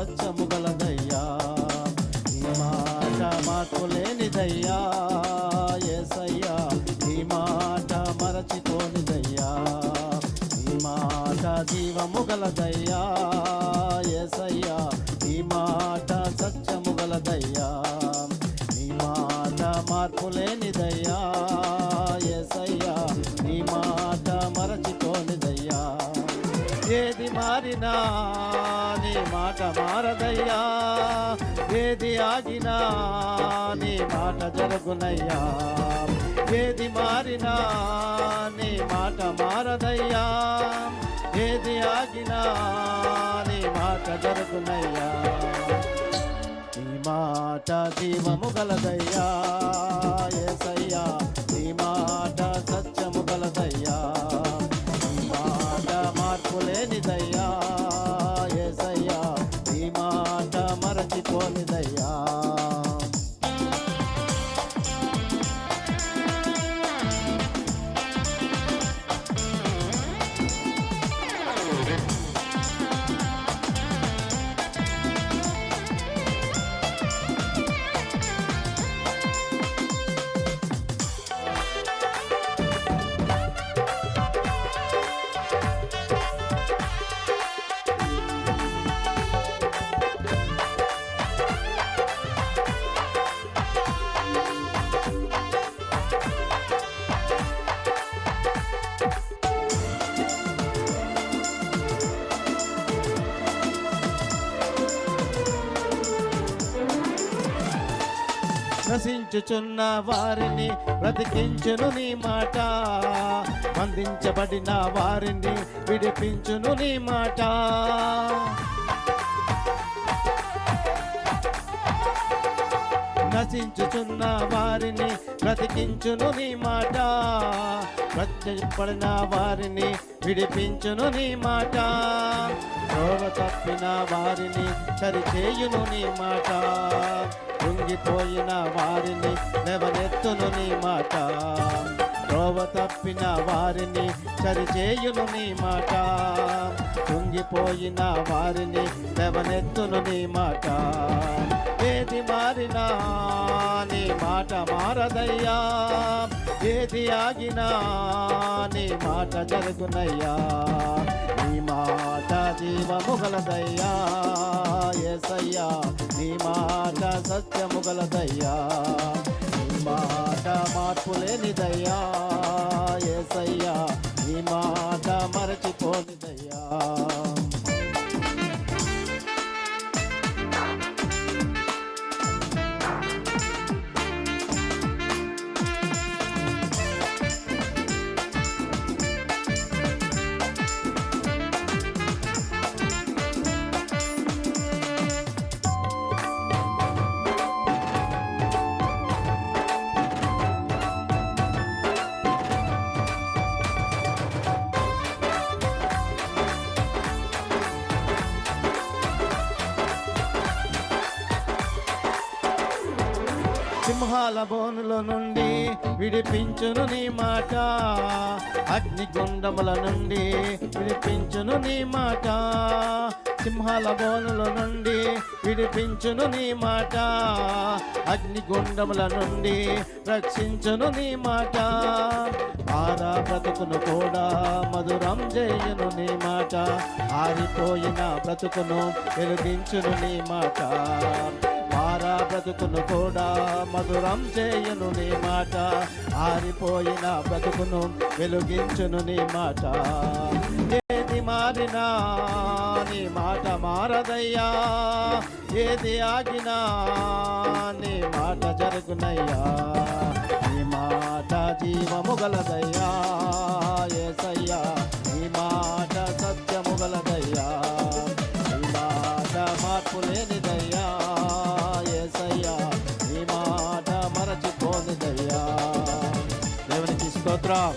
సత్యము గలదయ్యా. నీ మాట మార్పు లేనిదయ్యా యేసయ్యా, నీ మాట మరచిపోనిదయ్యా. నీ మాట జీవము గలదయ్యా యేసయ్యా, నీ మాట సత్యము గలదయ్యా. నీ మాట మార్పు లేనిదయ్యా యేసయ్యా, నీ మాట మరచిపోనిదయ్యా. ఏది మారినా నీ మాట మారదయ్యా, ఏది ఆగినా నీ మాట జరుగునయ్యా. ఏది మారినా నీ మాట మారదయ్యా, ఏది ఆగినా నీ మాట జరుగునయ్యా. నీ మాట జీవము గలదయ్యా యేసయ్యా, నీ మాట సత్యము గలదయ్యా. నీ మాట మార్పు లేనిదయ్యా యేసయ్యా, నీ మాట మరచిపోనిదయ్యా. నశించుచున్న వారిని బ్రతికించును నీ మాట, బంధించబడిన వారిని విడిపించును నీ మాట. నశించుచున్న వారిని బ్రతికించును నీ మాట, బ్రతికించబడిన వారిని విడిపించును నీ మాట. త్రోవ తప్పిన వారిని సరిచేయును నీ మాట, కృంగిపోయిన వారిని లేవనెత్తును నీ మాట. త్రోవ తప్పిన వారిని సరిచేయును నీ మాట, కృంగిపోయిన వారిని లేవనెత్తును నీ మాట. ఏది మారినా నీ మాట మారదయ్యా, ఏది ఆగినా నీ మాట జరుగునయ్యా. నీ మాట జీవము గలదయ్యా యేసయ్యా, నీ మాట సత్యము గలదయ్యా. నీ మాట మార్పు లేనిదయ్యా యేసయ్యా, నీ మాట మరచిపోనిదయ్యా. సింహాల బోనుల నుండి విడిపించును నీ మాట, అగ్నిగుండముల నుండి విడిపించును నీ మాట. సింహాల బోనుల నుండి విడిపించును నీ మాట, అగ్నిగుండముల నుండి రక్షించును నీ మాట. ఆరా బ్రతుకును కూడా మధురం చేయును నీ మాట, ఆరిపోయిన బ్రతుకును వెలిగించును నీ మాట. ఆరా బ్రతుకును కూడా మధురం చేయును నీ మాట, ఆరిపోయిన బ్రతుకును వెలిగించును నీ మాట. ఏది మారినా నీ మాట మారదయ్యా, ఏది ఆగినా నీ మాట జరుగునయ్యా. నీ మాట జీవము గలదయ్యా యేసయ్యా, నీ మాట సత్యము గలదయ్యా. నీ మాట మార్పు లేనిదయ్యా యేసయ్యా, నీ మాట మరచిపోనిదయ్యా. దేవునికి స్తోత్రం.